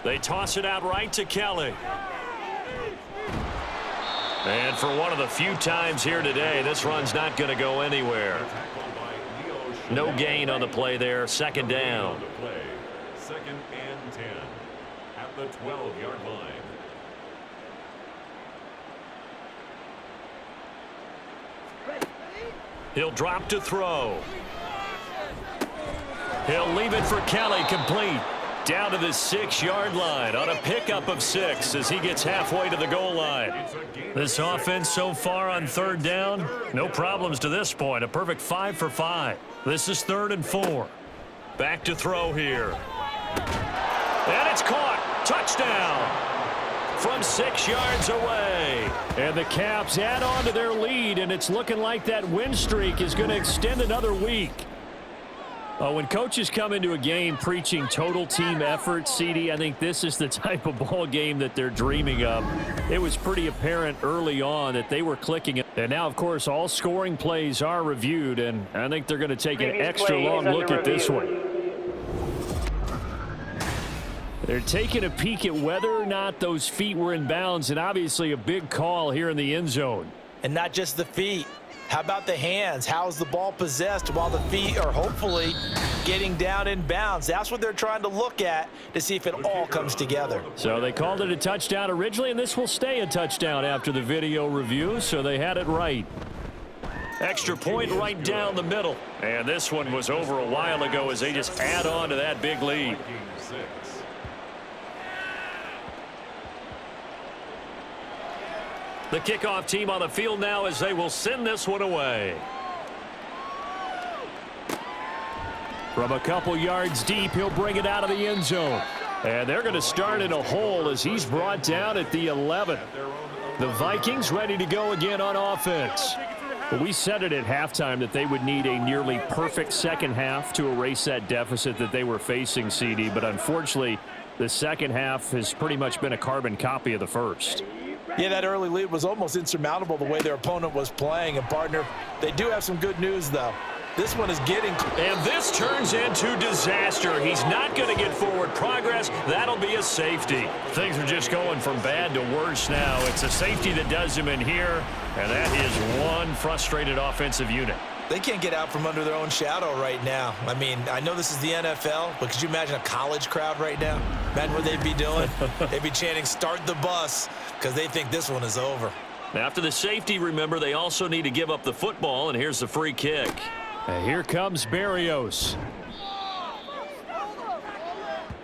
They toss it out right to Kelly. And for one of the few times here today, this run's not going to go anywhere. No gain on the play there. Second down. 2nd and 10 at the 12-yard line. He'll drop to throw. He'll leave it for Kelly, complete. Down to the 6-yard line on a pickup of 6 as he gets halfway to the goal line. This offense so far on third down, no problems to this point. A perfect 5 for 5. This is 3rd and 4. Back to throw here. And it's caught. Touchdown. From 6 yards away. And the Caps add on to their lead, and it's looking like that win streak is going to extend another week. When coaches come into a game preaching total team effort, CD, I think this is the type of ball game that they're dreaming of. It was pretty apparent early on that they were clicking. And now, of course, all scoring plays are reviewed, and I think they're going to take an extra long look at this one. They're taking a peek at whether or not those feet were in bounds, and obviously a big call here in the end zone. And not just the feet. How about the hands? How's the ball possessed while the feet are hopefully getting down in bounds? That's what they're trying to look at to see if it all comes together. So they called it a touchdown originally, and this will stay a touchdown after the video review, so they had it right. Extra point right down the middle. And this one was over a while ago as they just add on to that big lead. The kickoff team on the field now as they will send this one away. From a couple yards deep, he'll bring it out of the end zone. And they're going to start in a hole as he's brought down at the 11. The Vikings ready to go again on offense. We said it at halftime that they would need a nearly perfect second half to erase that deficit that they were facing, CD. But unfortunately, the second half has pretty much been a carbon copy of the first. Yeah, that early lead was almost insurmountable the way their opponent was playing. And, partner, they do have some good news, though. This one is getting... And this turns into disaster. He's not going to get forward progress. That'll be a safety. Things are just going from bad to worse now. It's a safety that does him in here, and that is one frustrated offensive unit. They can't get out from under their own shadow right now. I mean, I know this is the NFL, but could you imagine a college crowd right now? Imagine what they'd be doing. They'd be chanting, "Start the bus," because they think this one is over. After the safety, remember, they also need to give up the football, and here's the free kick. And here comes Berrios.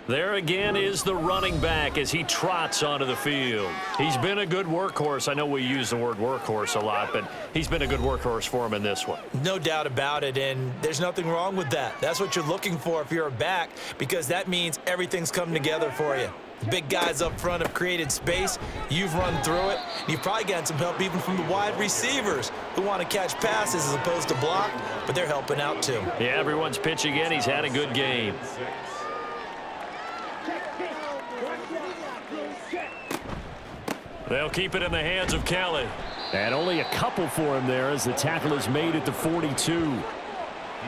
There again is the running back as he trots onto the field. He's been a good workhorse. I know we use the word workhorse a lot, but he's been a good workhorse for him in this one. No doubt about it, and there's nothing wrong with that. That's what you're looking for if you're a back, because that means everything's come together for you. The big guys up front have created space. You've run through it. You've probably gotten some help even from the wide receivers who want to catch passes as opposed to block, but they're helping out too. Yeah, everyone's pitching in. He's had a good game. They'll keep it in the hands of Kelly. And only a couple for him there as the tackle is made at the 42.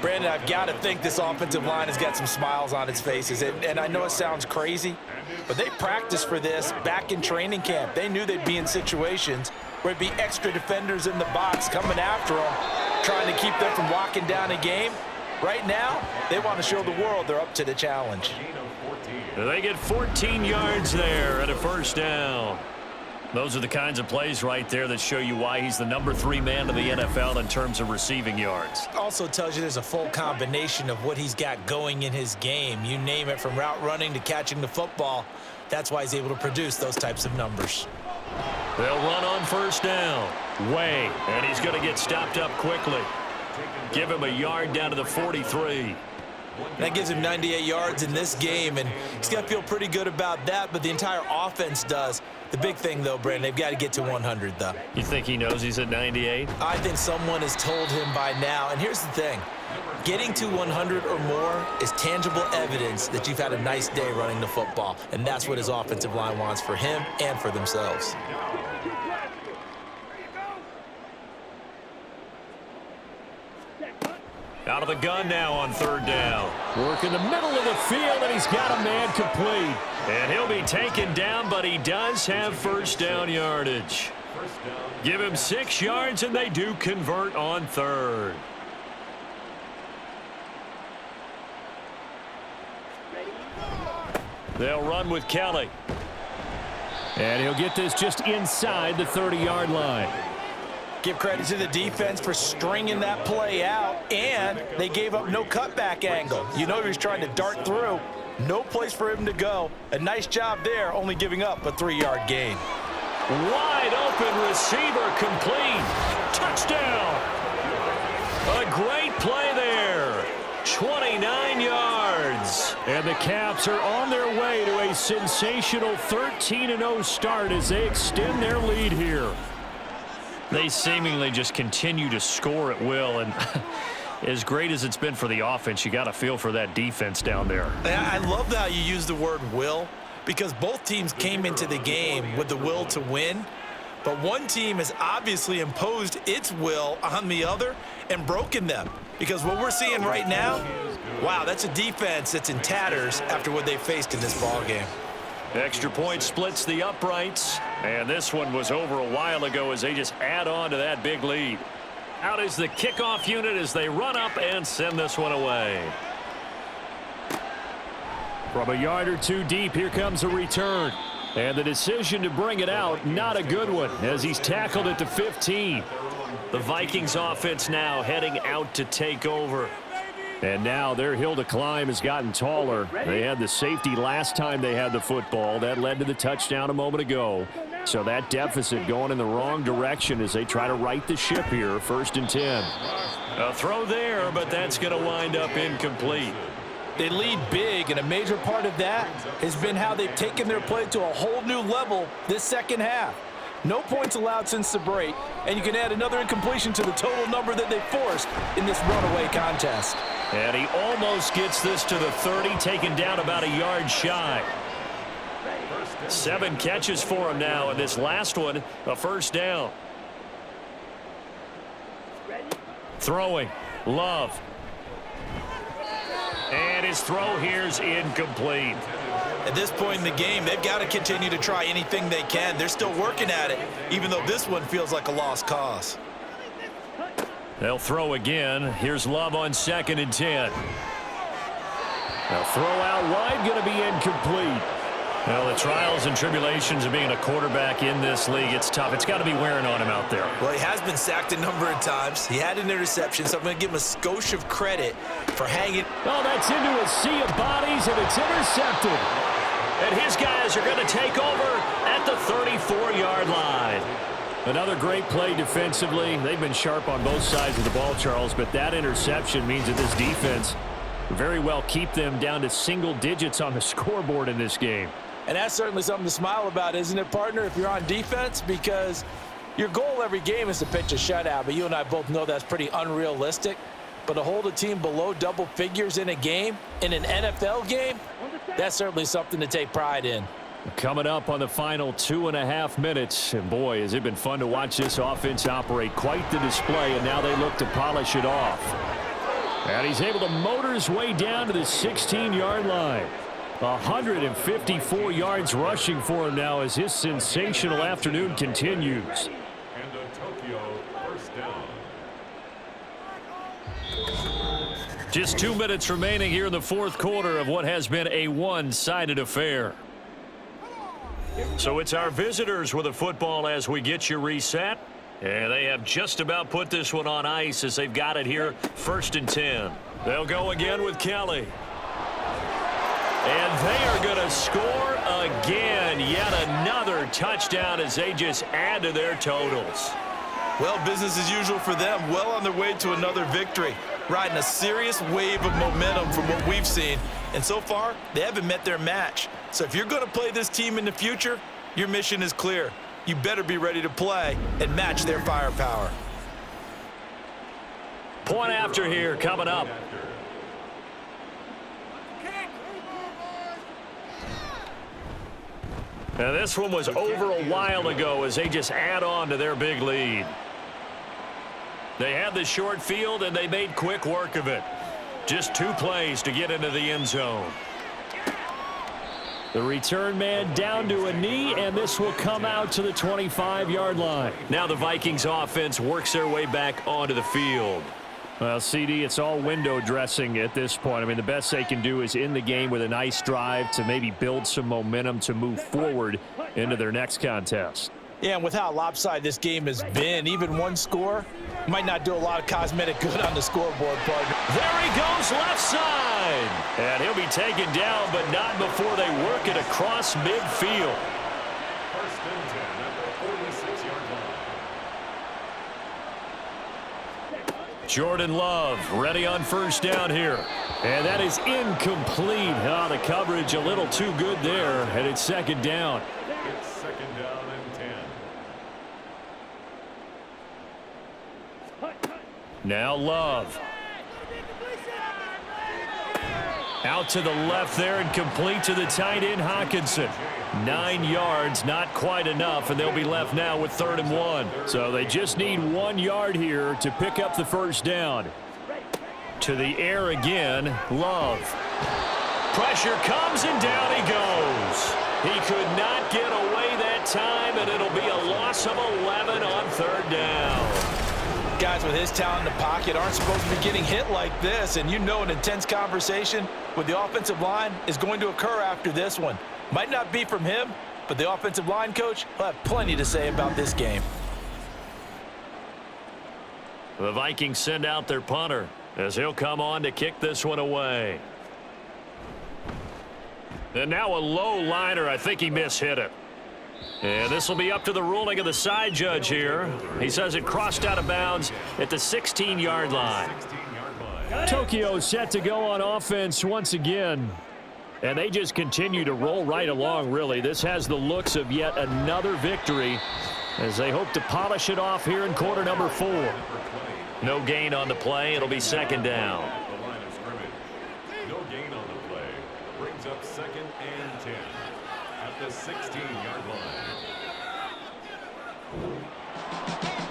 Brandon, I've got to think this offensive line has got some smiles on its faces. And I know it sounds crazy, but they practiced for this back in training camp. They knew they'd be in situations where it'd be extra defenders in the box coming after them, trying to keep them from locking down a game. Right now, they want to show the world they're up to the challenge. They get 14 yards there and a first down. Those are the kinds of plays right there that show you why he's the number 3 man in the NFL in terms of receiving yards. Also tells you there's a full combination of what he's got going in his game. You name it, from route running to catching the football. That's why he's able to produce those types of numbers. They'll run on first down. Way. And he's going to get stopped up quickly. Give him a yard down to the 43. That gives him 98 yards in this game, and he's got to feel pretty good about that, but the entire offense does. The big thing, though, Brandon, they've got to get to 100, though. You think he knows he's at 98? I think someone has told him by now. And here's the thing. Getting to 100 or more is tangible evidence that you've had a nice day running the football, and that's what his offensive line wants for him and for themselves. Out of the gun now on third down. Work in the middle of the field, and he's got a man complete. And he'll be taken down, but he does have first down yardage. Give him 6 yards, and they do convert on third. They'll run with Kelly. And he'll get this just inside the 30-yard line. Give credit to the defense for stringing that play out, and they gave up no cutback angle. You know he was trying to dart through. No place for him to go. A nice job there, only giving up a 3-yard gain. Wide open receiver, complete. Touchdown. A great play there. 29 yards. And the Caps are on their way to a sensational 13-0 start as they extend their lead here. They seemingly just continue to score at will, and as great as it's been for the offense, you got to feel for that defense down there. I love how you use the word will, because both teams came into the game with the will to win, but one team has obviously imposed its will on the other and broken them, because what we're seeing right now, wow, that's a defense that's in tatters after what they faced in this ballgame. Extra point splits the uprights, and this one was over a while ago as they just add on to that big lead. Out is the kickoff unit as they run up and send this one away. From a yard or two deep, here comes a return. And the decision to bring it out, not a good one, as he's tackled at the 15. The Vikings offense now heading out to take over. And now their hill to climb has gotten taller. They had the safety last time they had the football. That led to the touchdown a moment ago. So that deficit going in the wrong direction as they try to right the ship here. 1st and 10. A throw there, but that's going to wind up incomplete. They lead big, and a major part of that has been how they've taken their play to a whole new level this second half. No points allowed since the break, and you can add another incompletion to the total number that they forced in this runaway contest. And he almost gets this to the 30, taken down about a yard shy. 7 catches for him now, and this last one, a first down. Throwing, Love. And his throw here's incomplete. At this point in the game, they've got to continue to try anything they can. They're still working at it, even though this one feels like a lost cause. They'll throw again. Here's Love on 2nd and 10. Now throw out wide, going to be incomplete. Well, the trials and tribulations of being a quarterback in this league, it's tough. It's got to be wearing on him out there. Well, he has been sacked a number of times. He had an interception, so I'm going to give him a skosh of credit for hanging. Oh, that's into a sea of bodies, and it's intercepted. And his guys are going to take over at the 34-yard line. Another great play defensively. They've been sharp on both sides of the ball, Charles, but that interception means that this defense very well keep them down to single digits on the scoreboard in this game. And that's certainly something to smile about, isn't it, partner, if you're on defense? Because your goal every game is to pitch a shutout, but you and I both know that's pretty unrealistic. But to hold a team below double figures in a game, in an NFL game, that's certainly something to take pride in. Coming up on the final 2.5 minutes, and boy, has it been fun to watch this offense operate. Quite the display, and now they look to polish it off. And he's able to motor his way down to the 16-yard line. 154 yards rushing for him now as his sensational afternoon continues. And a Tokyo first down. Just 2 minutes remaining here in the fourth quarter of what has been a one-sided affair. So it's our visitors with the football as we get you reset. And they have just about put this one on ice as they've got it here, 1st and 10. They'll go again with Kelly. And they are going to score again. Yet another touchdown as they just add to their totals. Well, business as usual for them. Well on their way to another victory. Riding a serious wave of momentum from what we've seen. And so far, they haven't met their match. So if you're going to play this team in the future, your mission is clear. You better be ready to play and match their firepower. Point after here coming up. Now this one was over a while ago as they just add on to their big lead. They had the short field and they made quick work of it. Just 2 plays to get into the end zone. The return man down to a knee, and this will come out to the 25-yard line. Now the Vikings offense works their way back onto the field. Well, CD, it's all window dressing at this point. I mean, the best they can do is in the game with a nice drive to maybe build some momentum to move forward into their next contest. Yeah, and with how lopsided this game has been, even one score might not do a lot of cosmetic good on the scoreboard, partner. There he goes, left side. And he'll be taken down, but not before they work it across midfield. 1st and 10 at the 46-yard line. Jordan Love ready on 1st down here. And that is incomplete. Oh, the coverage a little too good there, and it's 2nd down. It's 2nd down and 10. Now Love. Out to the left there and complete to the tight end, Hawkinson. 9 yards, not quite enough, and they'll be left now with 3rd and 1. So they just need 1 yard here to pick up the 1st down. To the air again, Love. Pressure comes and down he goes. He could not get away that time, and it'll be a loss of 11 on 3rd down. Guys with his talent in the pocket aren't supposed to be getting hit like this, and you know an intense conversation with the offensive line is going to occur after this one. Might not be from him, but the offensive line coach will have plenty to say about this game. The Vikings send out their punter as he'll come on to kick this one away. And now a low liner. I think he mishit it. And this will be up to the ruling of the side judge here. He says it crossed out of bounds at the 16-yard line. 16-yard line. Tokyo set to go on offense once again. And they just continue to roll right along, really. This has the looks of yet another victory as they hope to polish it off here in quarter number 4. No gain on the play. It'll be 2nd down. The line of scrimmage. No gain on the play. Brings up 2nd and 10 at the 16-yard line.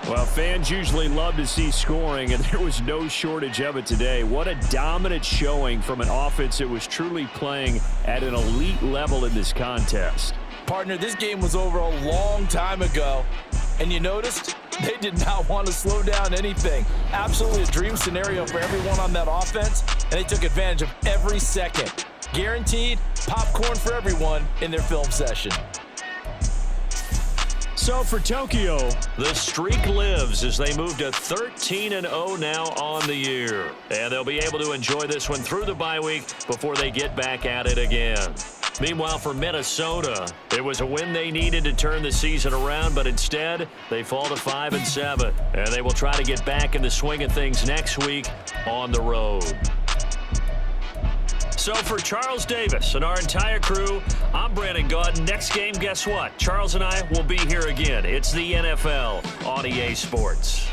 Well, fans usually love to see scoring, and there was no shortage of it today. What a dominant showing from an offense that was truly playing at an elite level in this contest. Partner, this game was over a long time ago, and you noticed they did not want to slow down anything. Absolutely a dream scenario for everyone on that offense, and they took advantage of every second. Guaranteed popcorn for everyone in their film session. So for Tokyo, the streak lives as they move to 13-0 now on the year. And they'll be able to enjoy this one through the bye week before they get back at it again. Meanwhile, for Minnesota, it was a win they needed to turn the season around, but instead, they fall to 5-7. And they will try to get back in the swing of things next week on the road. So for Charles Davis and our entire crew, I'm Brandon Gaudin. Next game, guess what? Charles and I will be here again. It's the NFL on EA Sports.